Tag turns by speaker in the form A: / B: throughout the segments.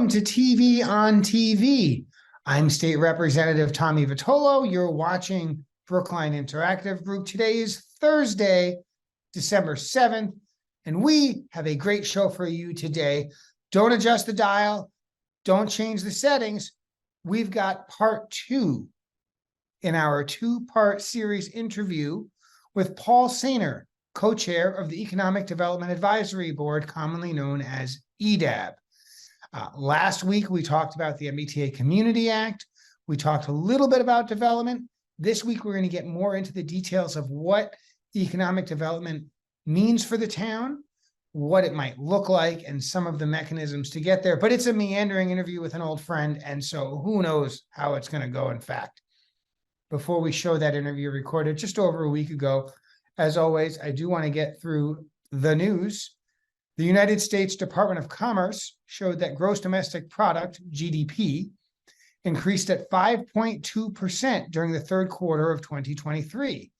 A: Welcome to TV on TV. I'm State Representative Tommy Vitolo. You're watching Brookline Interactive Group. Today is Thursday, December 7th, and we have a great show for you today. Don't adjust the dial. Don't change the settings. We've got part two in our two-part series interview with Paul Sainer, co-chair of the Economic Development Advisory Board, commonly known as EDAP. Last week, we talked about the MBTA Community Act. We talked a little bit about development. This week, we're going to get more into the details of what economic development means for the town, what it might look like, and some of the mechanisms to get there. But it's a meandering interview with an old friend, and so who knows how it's going to go, in fact. Before we show that interview recorded just over a week ago, as always, I do want to get through the news. The United States Department of Commerce showed that gross domestic product, GDP, increased at 5.2% during the third quarter of 2023.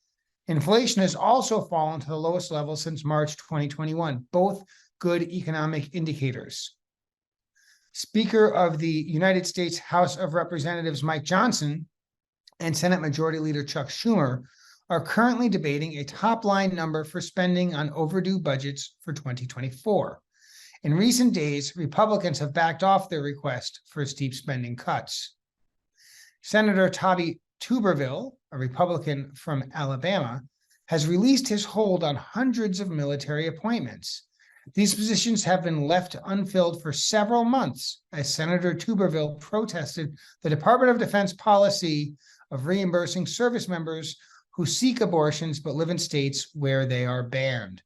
A: Inflation has also fallen to the lowest level since March 2021, both good economic indicators. Speaker of the United States House of Representatives Mike Johnson and Senate Majority Leader Chuck Schumer are currently debating a top-line number for spending on overdue budgets for 2024. In recent days, Republicans have backed off their request for steep spending cuts. Senator Tommy Tuberville, a Republican from Alabama, has released his hold on hundreds of military appointments. These positions have been left unfilled for several months as Senator Tuberville protested the Department of Defense policy of reimbursing service members who seek abortions but live in states where they are banned.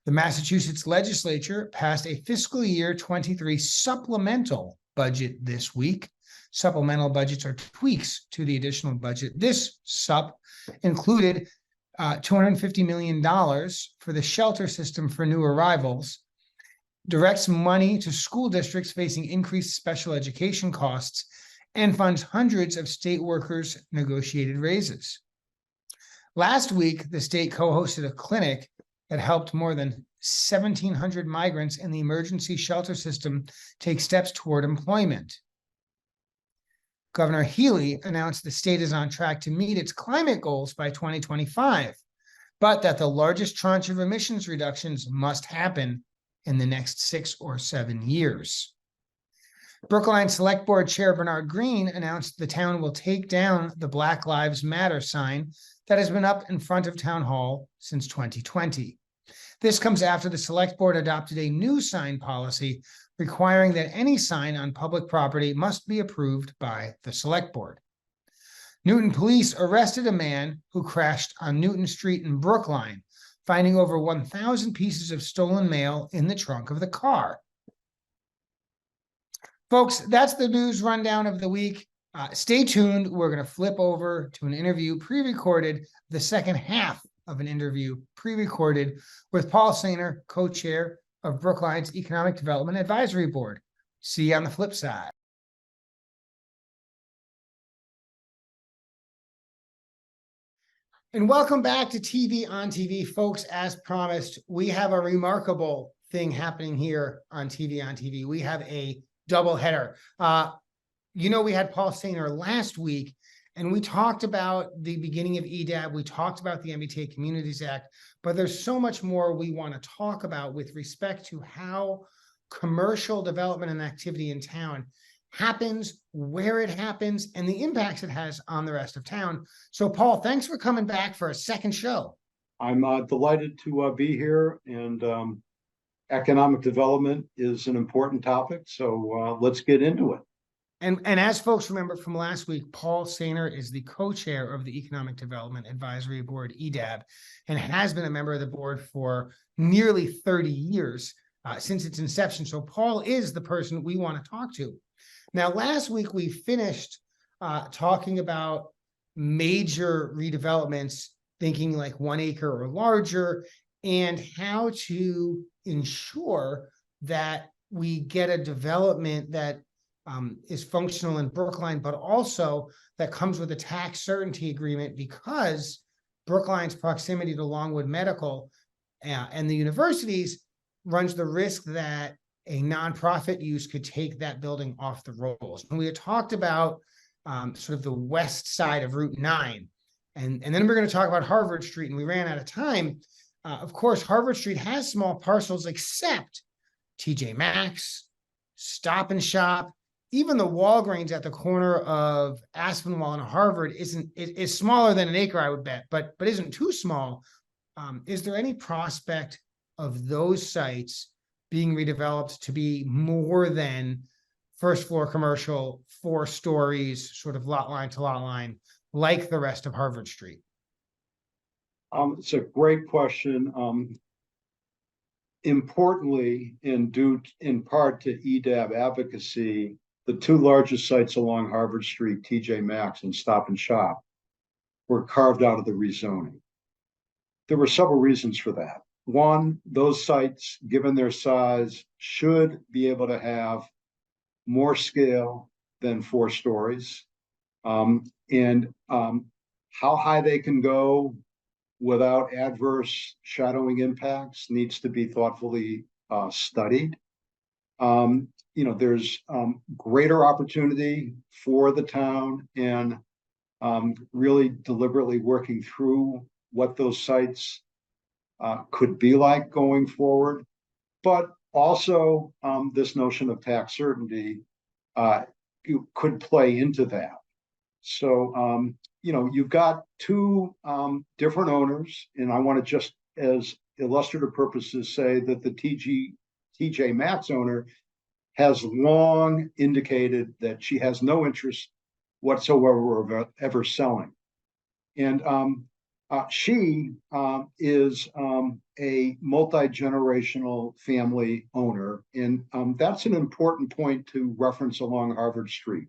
A: The Massachusetts legislature passed a fiscal year 23 supplemental budget this week. Supplemental budgets are tweaks to the additional budget. This sup included $250 million for the shelter system for new arrivals, directs money to school districts facing increased special education costs, and funds hundreds of state workers' negotiated raises. Last week, the state co-hosted a clinic that helped more than 1,700 migrants in the emergency shelter system take steps toward employment. Governor Healy announced the state is on track to meet its climate goals by 2025, but that the largest tranche of emissions reductions must happen in the next 6 or 7 years. Brookline Select Board Chair Bernard Green announced the town will take down the Black Lives Matter sign that has been up in front of Town Hall since 2020. This comes after the Select Board adopted a new sign policy requiring that any sign on public property must be approved by the Select Board. Newton police arrested a man who crashed on Newton Street in Brookline, finding over 1,000 pieces of stolen mail in the trunk of the car. Folks, that's the news rundown of the week. Stay tuned. We're going to flip over to an interview pre-recorded, the second half of an interview pre-recorded with Paul Sainer, co-chair of Brookline's Economic Development Advisory Board. See you on the flip side. And welcome back to TV on TV, folks. As promised, we have a remarkable thing happening here on TV on TV. We have a double header. We had Paul Sainer last week, and we talked about the beginning of EDAP. We talked about the MBTA Communities Act, but there's so much more we want to talk about with respect to how commercial development and activity in town happens, where it happens, and the impacts it has on the rest of town. So, Paul, thanks for coming back for a second show.
B: I'm delighted to be here, and economic development is an important topic, so let's get into it.
A: And as folks remember from last week, Paul Sainer is the co-chair of the Economic Development Advisory Board, EDAB, and has been a member of the board for nearly 30 years since its inception. So Paul is the person we want to talk to. Now, last week we finished talking about major redevelopments, thinking like 1 acre or larger, and how to ensure that we get a development that is functional in Brookline, but also that comes with a tax certainty agreement, because Brookline's proximity to Longwood Medical and the universities runs the risk that a nonprofit use could take that building off the rolls. And we had talked about sort of the west side of Route 9. And then we're going to talk about Harvard Street, and we ran out of time. Of course, Harvard Street has small parcels, except TJ Maxx, Stop and Shop, even the Walgreens at the corner of Aspinwall and Harvard is smaller than an acre, I would bet, but isn't too small. Is there any prospect of those sites being redeveloped to be more than first floor commercial, 4 stories, sort of lot line to lot line, like the rest of Harvard Street?
B: It's a great question. Importantly, and due in part to EDAP advocacy, the 2 largest sites along Harvard Street, TJ Maxx and Stop and Shop, were carved out of the rezoning. There were several reasons for that. One, those sites, given their size, should be able to have more scale than 4 stories. And how high they can go without adverse shadowing impacts needs to be thoughtfully studied. There's greater opportunity for the town in really deliberately working through what those sites could be like going forward. But also this notion of tax certainty could play into that. So, you've got 2 different owners, and I want to just, as illustrative purposes, say that the TJ Maxx owner has long indicated that she has no interest whatsoever of ever selling. And she is a multi-generational family owner, and that's an important point to reference along Harvard Street.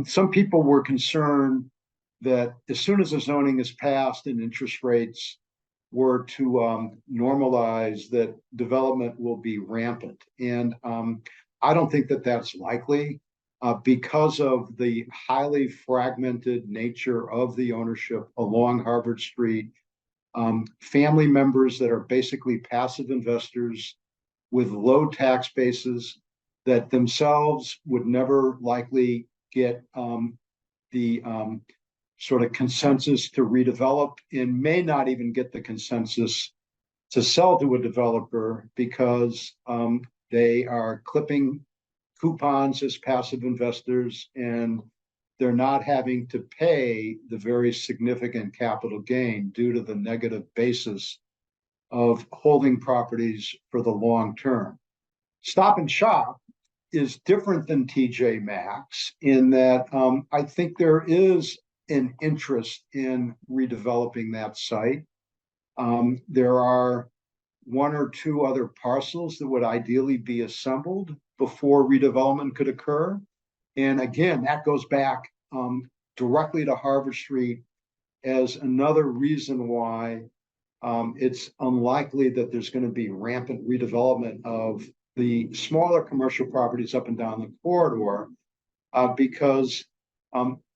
B: Some people were concerned that as soon as the zoning is passed and interest rates were to normalize, that development will be rampant. And I don't think that that's likely because of the highly fragmented nature of the ownership along Harvard Street. Family members that are basically passive investors with low tax bases that themselves would never likely get the sort of consensus to redevelop, and may not even get the consensus to sell to a developer because they are clipping coupons as passive investors, and they're not having to pay the very significant capital gain due to the negative basis of holding properties for the long term. Stop and Shop is different than TJ Maxx in that I think there is an interest in redeveloping that site. There are 1 or 2 other parcels that would ideally be assembled before redevelopment could occur. And again, that goes back directly to Harvard Street as another reason why it's unlikely that there's going to be rampant redevelopment of the smaller commercial properties up and down the corridor, because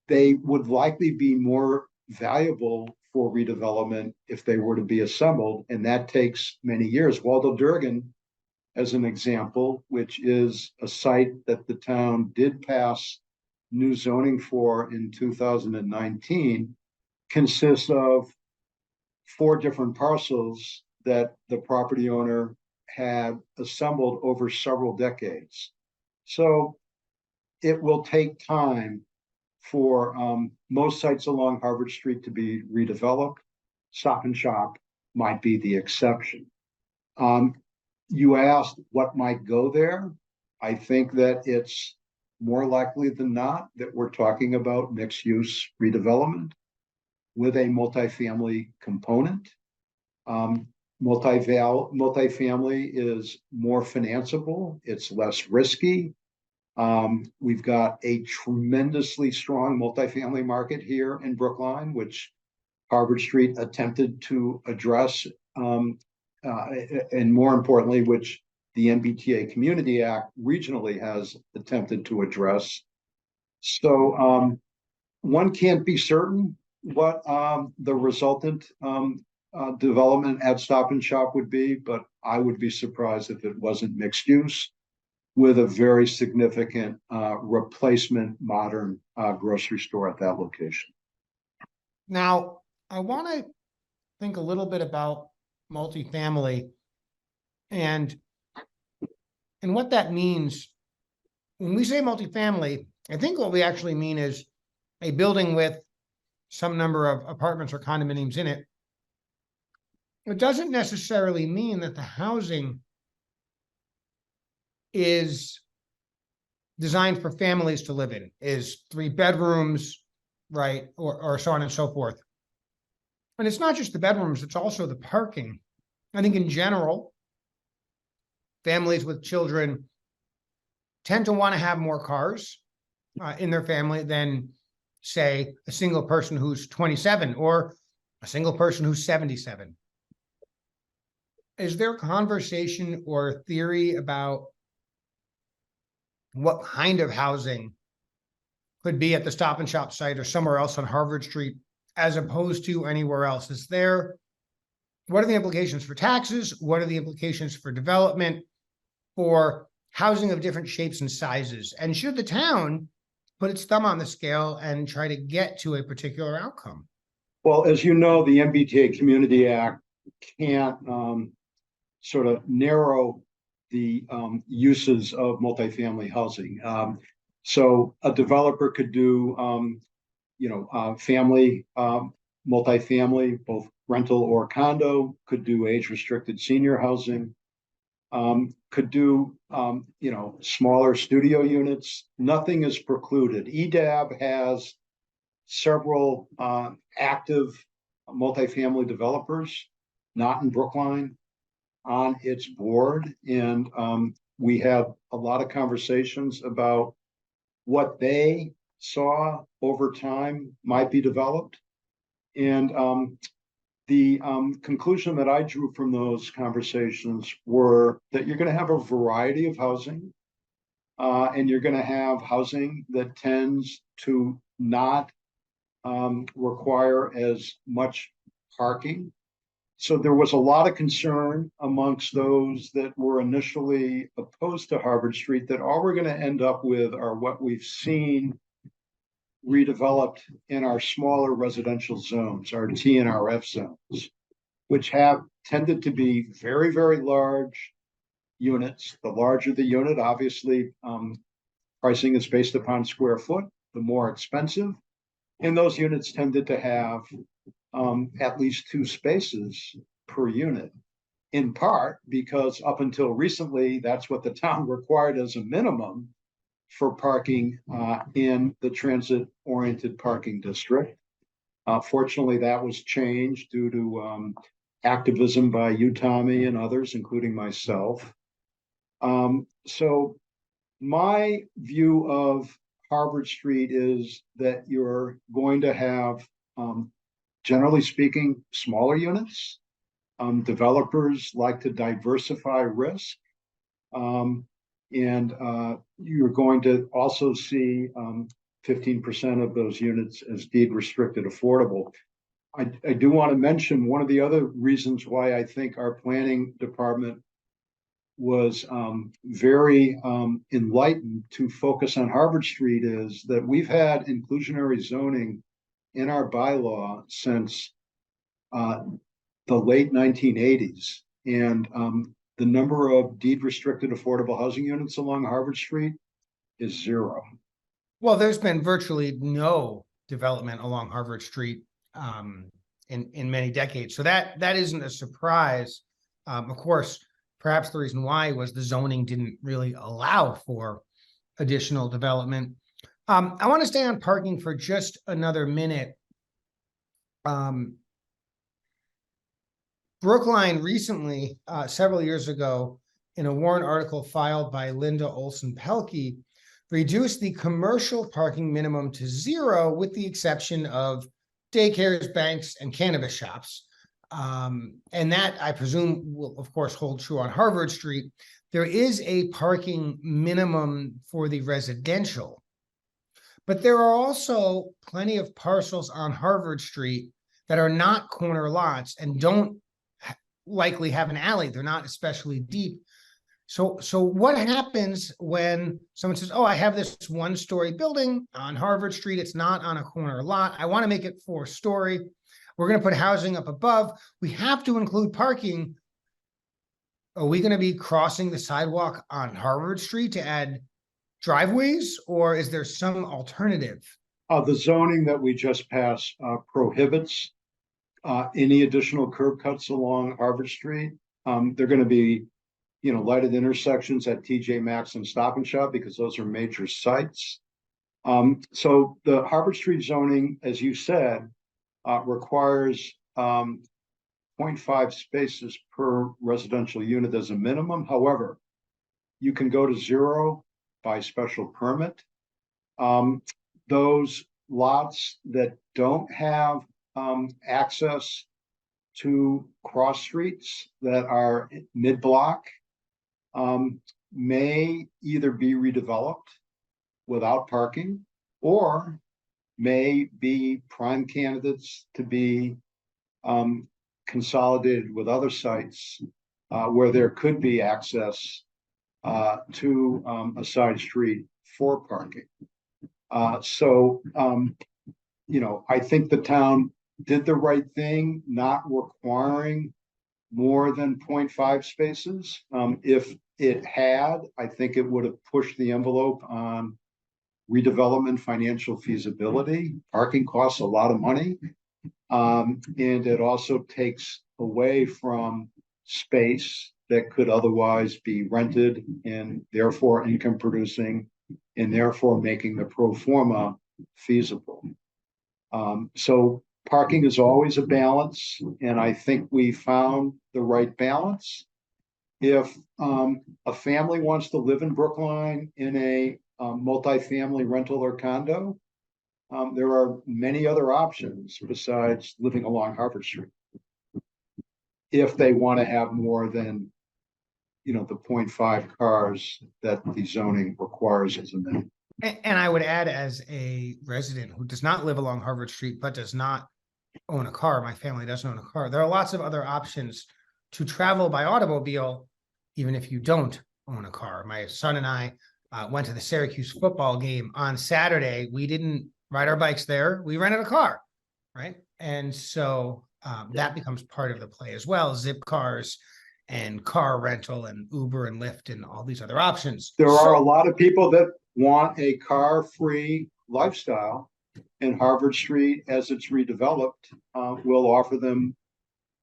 B: they would likely be more valuable for redevelopment if they were to be assembled, and that takes many years. Waldo Durgan, as an example, which is a site that the town did pass new zoning for in 2019, consists of 4 different parcels that the property owner had assembled over several decades. So it will take time for most sites along Harvard Street to be redeveloped. Stop and Shop might be the exception. You asked what might go there. I think that it's more likely than not that we're talking about mixed-use redevelopment with a multifamily component. Multifamily is more financeable. It's less risky. We've got a tremendously strong multifamily market here in Brookline, which Harvard Street attempted to address, and more importantly, which the MBTA Community Act regionally has attempted to address. So one can't be certain what the resultant development at Stop and Shop would be, but I would be surprised if it wasn't mixed use. with a very significant replacement modern grocery store at that location.
A: Now, I want to think a little bit about multifamily and what that means. When we say multifamily, I think what we actually mean is a building with some number of apartments or condominiums in it. It doesn't necessarily mean that the housing is designed for families to live in, is 3 bedrooms, right? Or so on and so forth. And it's not just the bedrooms, it's also the parking. I think in general, families with children tend to want to have more cars in their family than, say, a single person who's 27 or a single person who's 77. Is there a conversation or theory about what kind of housing could be at the Stop and Shop site or somewhere else on Harvard Street as opposed to anywhere else? What are the implications for taxes? What are the implications for development, for housing of different shapes and sizes? And should the town put its thumb on the scale and try to get to a particular outcome?
B: Well, as you know, the MBTA Community Act can't sort of narrow the uses of multifamily housing. So a developer could do, family, multifamily, both rental or condo, could do age-restricted senior housing, could do, smaller studio units. Nothing is precluded. EDAP has several active multifamily developers, not in Brookline, on its board. And we had a lot of conversations about what they saw over time might be developed. And the conclusion that I drew from those conversations were that you're going to have a variety of housing, and you're going to have housing that tends to not require as much parking. So there was a lot of concern amongst those that were initially opposed to Harvard Street that all we're going to end up with are what we've seen redeveloped in our smaller residential zones, our T and our F zones, which have tended to be very, very large units. The larger the unit, obviously, pricing is based upon square foot, the more expensive. And those units tended to have at least 2 spaces per unit, in part because up until recently, that's what the town required as a minimum for parking in the transit-oriented parking district. Fortunately, that was changed due to activism by you, Tommy, and others, including myself. So my view of Harvard Street is that you're going to have, generally speaking, smaller units. Developers like to diversify risk. And you're going to also see 15% of those units as deed restricted affordable. I do want to mention one of the other reasons why I think our planning department was very enlightened to focus on Harvard Street is that we've had inclusionary zoning in our bylaw since the late 1980s. And the number of deed restricted affordable housing units along Harvard Street is 0.
A: Well, there's been virtually no development along Harvard Street in many decades. So that isn't a surprise. Of course, perhaps the reason why was the zoning didn't really allow for additional development. I want to stay on parking for just another minute. Brookline recently, several years ago, in a Warren article filed by Linda Olson-Pelkey, reduced the commercial parking minimum to 0, with the exception of daycares, banks, and cannabis shops. And that, I presume, will, of course, hold true on Harvard Street. There is a parking minimum for the residential, but there are also plenty of parcels on Harvard Street that are not corner lots and don't likely have an alley. They're not especially deep. So what happens when someone says, oh, I have this 1-story building on Harvard Street. It's not on a corner lot. I want to make it 4-story. We're going to put housing up above. We have to include parking. Are we going to be crossing the sidewalk on Harvard Street to add driveways, or is there some alternative?
B: The zoning that we just passed prohibits any additional curb cuts along Harvard Street. They're going to be, lighted intersections at TJ Maxx and Stop and Shop because those are major sites. So the Harvard Street zoning, as you said, requires 0.5 spaces per residential unit as a minimum. However, you can go to 0 by special permit. Those lots that don't have access to cross streets that are mid-block may either be redeveloped without parking or may be prime candidates to be consolidated with other sites where there could be access to a side street for parking. I think the town did the right thing, not requiring more than 0.5 spaces. If it had, I think it would have pushed the envelope on redevelopment financial feasibility. Parking costs a lot of money. And it also takes away from space that could otherwise be rented and therefore income producing and therefore making the pro forma feasible. So parking is always a balance, and I think we found the right balance. If a family wants to live in Brookline in a multifamily rental or condo, there are many other options besides living along Harvard Street. If they want to have more than, the 0.5 cars that the zoning requires as a minimum.
A: And I would add, as a resident who does not live along Harvard Street, but does not own a car, my family doesn't own a car, there are lots of other options to travel by automobile, even if you don't own a car. My son and I went to the Syracuse football game on Saturday. We didn't ride our bikes there. We rented a car, right? And so that becomes part of the play as well. Zip cars and car rental and Uber and Lyft and all these other options.
B: There are a lot of people that want a car-free lifestyle, and Harvard Street, as it's redeveloped, will offer them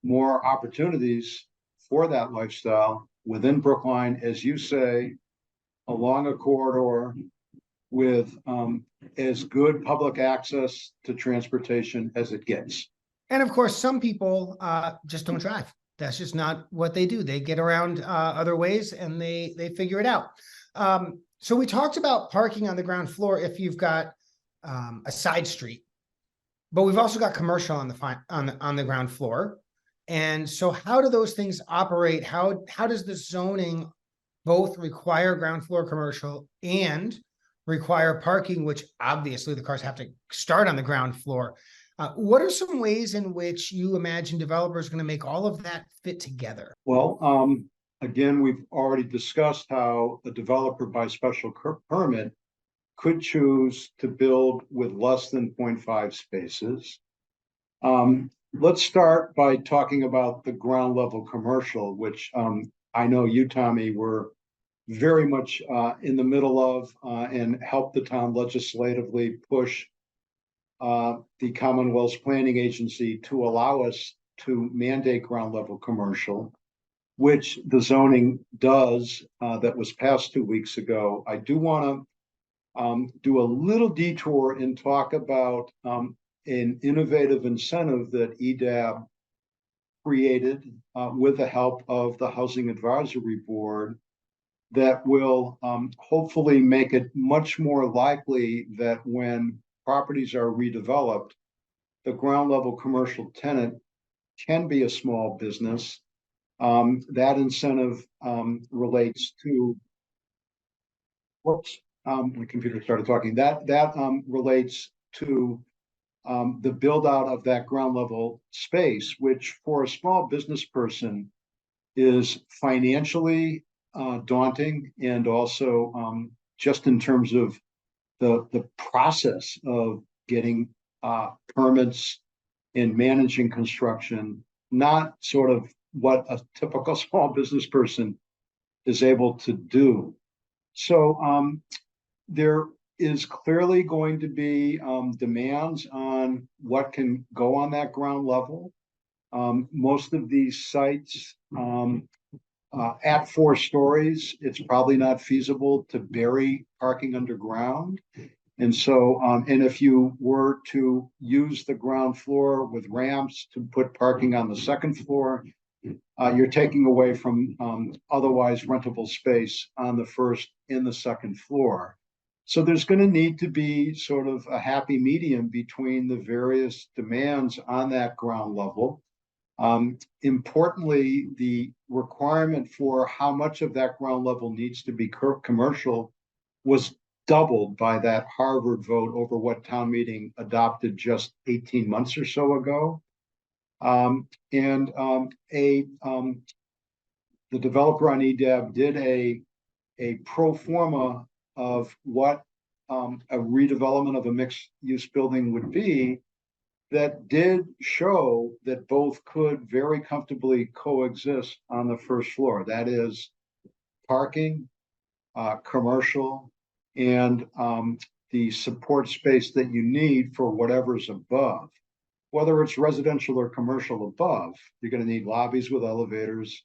B: more opportunities for that lifestyle within Brookline, as you say, along a corridor with as good public access to transportation as it gets.
A: And of course, some people just don't drive. That's just not what they do. They get around other ways and they figure it out. So we talked about parking on the ground floor if you've got a side street, but we've also got commercial on the ground floor. And so how do those things operate? How does the zoning both require ground floor commercial and require parking, which obviously the cars have to start on the ground floor? What are some ways in which you imagine developers are going to make all of that fit together?
B: Well, again, we've already discussed how a developer by special permit could choose to build with less than 0.5 spaces. Let's start by talking about the ground level commercial, which I know you, Tommy, were very much in the middle of and helped the town legislatively push the Commonwealth's planning agency to allow us to mandate ground level commercial, which the zoning does, that was passed 2 weeks ago. I do want to do a little detour and talk about an innovative incentive that EDAP created with the help of the Housing Advisory Board that will hopefully make it much more likely that when properties are redeveloped, the ground level commercial tenant can be a small business. That incentive relates to, my computer started talking. That relates to the build out of that ground level space, which for a small business person is financially daunting, and also just in terms of the process of getting permits and managing construction, not sort of what a typical small business person is able to do. So there is clearly going to be demands on what can go on that ground level. Most of these sites at 4 stories, it's probably not feasible to bury parking underground. And so, and if you were to use the ground floor with ramps to put parking on the 2nd floor, you're taking away from otherwise rentable space on the 1st and the 2nd floor. So there's going to need to be sort of a happy medium between the various demands on that ground level. Importantly, the requirement for how much of that ground level needs to be commercial was doubled by that Harvard vote over what town meeting adopted just 18 months or so ago. The developer on EDAP did a pro forma of what a redevelopment of a mixed use building would be, that did show that both could very comfortably coexist on the 1st floor. That is parking, commercial, and the support space that you need for whatever's above. Whether it's residential or commercial above, you're going to need lobbies with elevators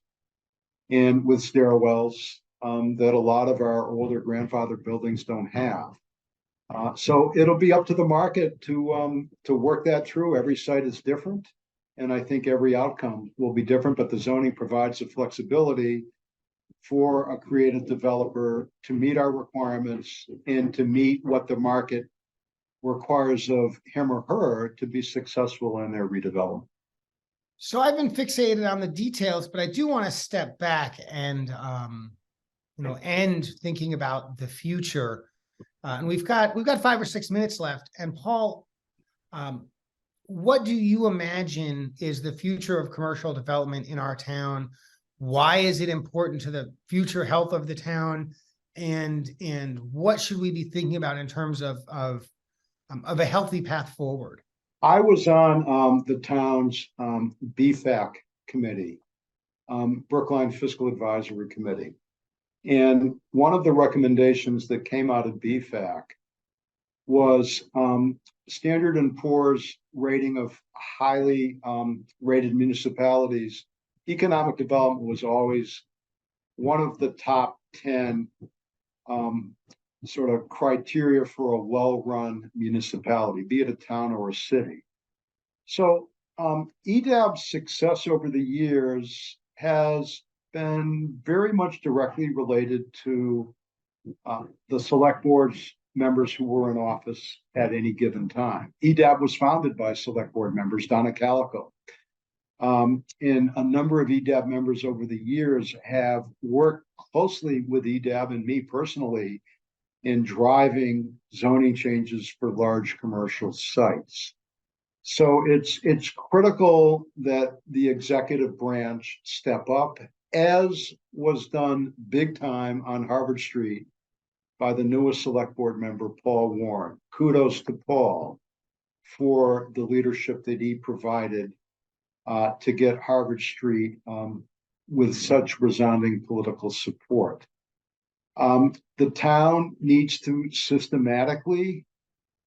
B: and with stairwells that a lot of our older grandfather buildings don't have. So it'll be up to the market to work that through. Every site is different, and I think every outcome will be different, but the zoning provides the flexibility for a creative developer to meet our requirements and to meet what the market requires of him or her to be successful in their redevelopment.
A: So I've been fixated on the details, but I do want to step back and, and thinking about the future. And we've got 5 or 6 minutes left. And Paul, what do you imagine is the future of commercial development in our town? Why is it important to the future health of the town? And what should we be thinking about in terms of a healthy path forward?
B: I was on the town's BFAC committee, Brookline Fiscal Advisory Committee. And one of the recommendations that came out of BFAC was Standard & Poor's rating of highly rated municipalities. Economic development was always one of the top 10 sort of criteria for a well-run municipality, be it a town or a city. So EDAP's success over the years has been very much directly related to the select board's members who were in office at any given time. EDAP was founded by select board members, Donna Calico. And a number of EDAP members over the years have worked closely with EDAP and me personally in driving zoning changes for large commercial sites. So it's critical that the executive branch step up, as was done big time on Harvard Street by the newest select board member, Paul Warren. Kudos to Paul for the leadership that he provided to get Harvard Street with such resounding political support. The town needs to systematically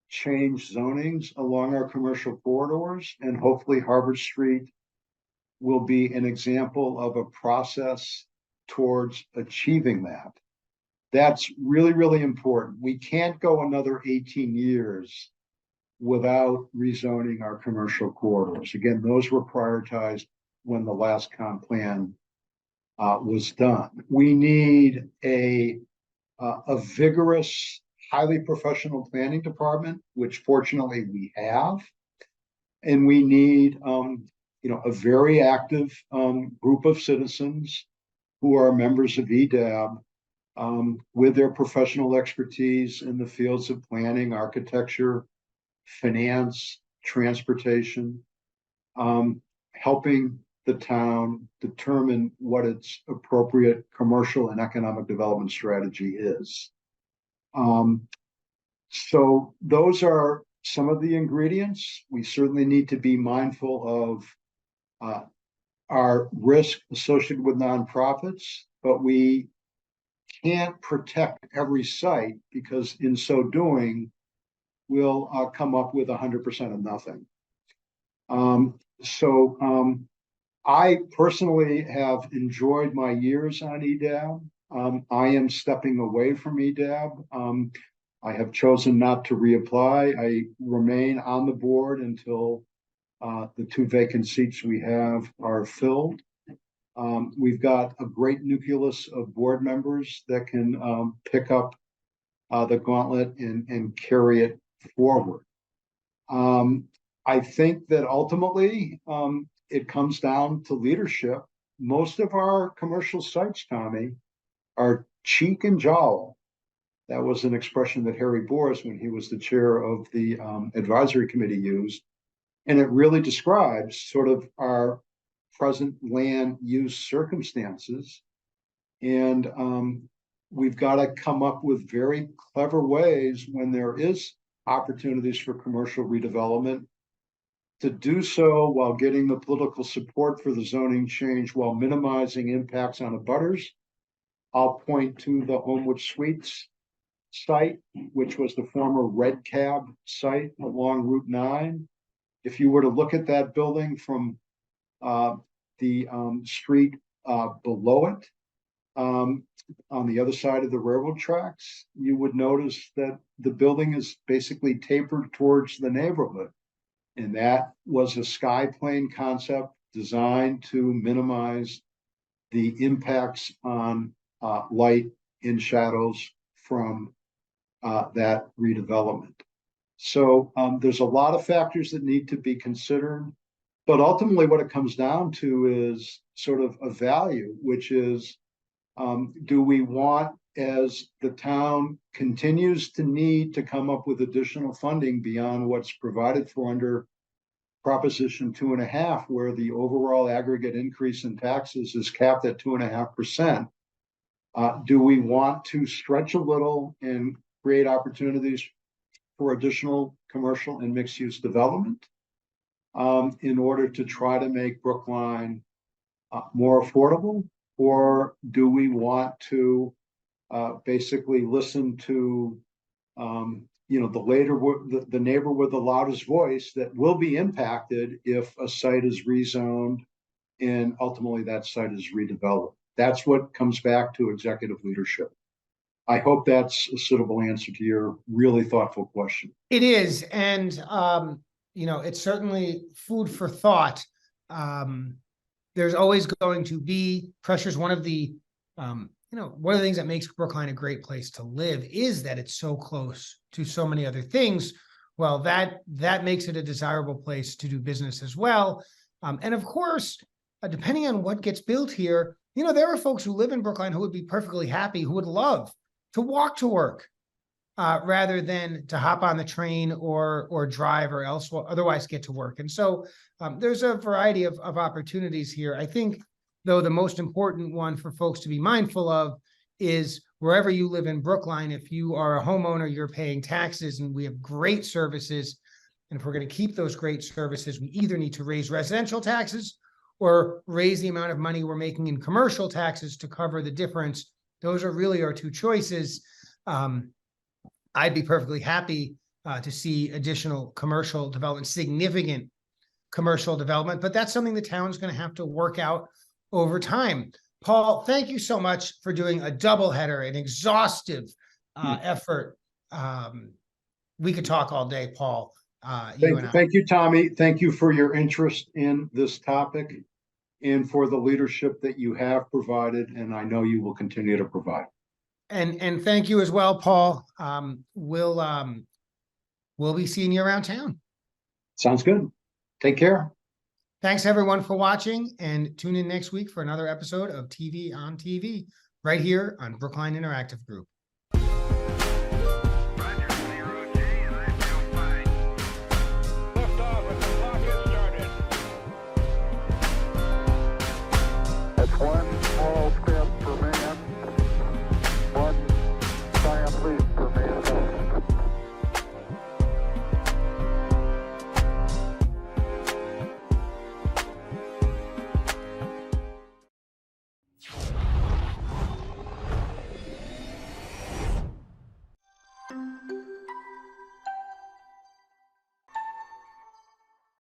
B: change zonings along our commercial corridors, and hopefully Harvard Street will be an example of a process towards achieving that. That's really, really important. We can't go another 18 years without rezoning our commercial corridors. Again, those were prioritized when the last comp plan was done. We need a vigorous, highly professional planning department, which fortunately we have, and we need a very active group of citizens who are members of EDAP with their professional expertise in the fields of planning, architecture, finance, transportation, helping the town determine what its appropriate commercial and economic development strategy is. So those are some of the ingredients. We certainly need to be mindful of our risk associated with nonprofits, but we can't protect every site, because in so doing, we'll come up with 100% of nothing. I personally have enjoyed my years on EDAP. I am stepping away from EDAP. I have chosen not to reapply. I remain on the board until the 2 vacant seats we have are filled. We've got a great nucleus of board members that can pick up the gauntlet and carry it forward. I think that ultimately it comes down to leadership. Most of our commercial sites, Tommy, are cheek and jowl. That was an expression that Harry Boris, when he was the chair of the advisory committee, used. And it really describes sort of our present land use circumstances. And we've got to come up with very clever ways when there is opportunities for commercial redevelopment to do so while getting the political support for the zoning change while minimizing impacts on abutters. I'll point to the Homewood Suites site, which was the former Red Cab site along Route 9. If you were to look at that building from the street below it, on the other side of the railroad tracks, you would notice that the building is basically tapered towards the neighborhood. And that was a sky plane concept designed to minimize the impacts on light and shadows from that redevelopment. So there's a lot of factors that need to be considered, but ultimately what it comes down to is sort of a value, which is, do we want, as the town continues to need to come up with additional funding beyond what's provided for under Proposition 2.5, where the overall aggregate increase in taxes is capped at 2.5%, do we want to stretch a little and create opportunities for additional commercial and mixed-use development in order to try to make Brookline more affordable? Or do we want to basically listen to the neighbor with the loudest voice that will be impacted if a site is rezoned and ultimately that site is redeveloped? That's what comes back to executive leadership. I hope that's a suitable answer to your really thoughtful question.
A: It is, and it's certainly food for thought. There's always going to be pressures. One of the things that makes Brookline a great place to live is that it's so close to so many other things. Well, that makes it a desirable place to do business as well. And of course, depending on what gets built here, there are folks who live in Brookline who would be perfectly happy, who would love to walk to work rather than to hop on the train or drive or otherwise get to work. And so there's a variety of opportunities here. I think, though, the most important one for folks to be mindful of is wherever you live in Brookline, if you are a homeowner, you're paying taxes, and we have great services. And if we're going to keep those great services, we either need to raise residential taxes or raise the amount of money we're making in commercial taxes to cover the difference. Those are really our two choices. I'd be perfectly happy to see additional commercial development, significant commercial development, but that's something the town's going to have to work out over time. Paul, thank you so much for doing a doubleheader, an exhaustive effort. We could talk all day, Paul.
B: Thank you, Tommy. Thank you for your interest in this topic and for the leadership that you have provided, and I know you will continue to provide.
A: And thank you as well, Paul. We'll be seeing you around town.
B: Sounds good. Take care.
A: Thanks everyone for watching, and tune in next week for another episode of TV on TV right here on Brookline Interactive Group.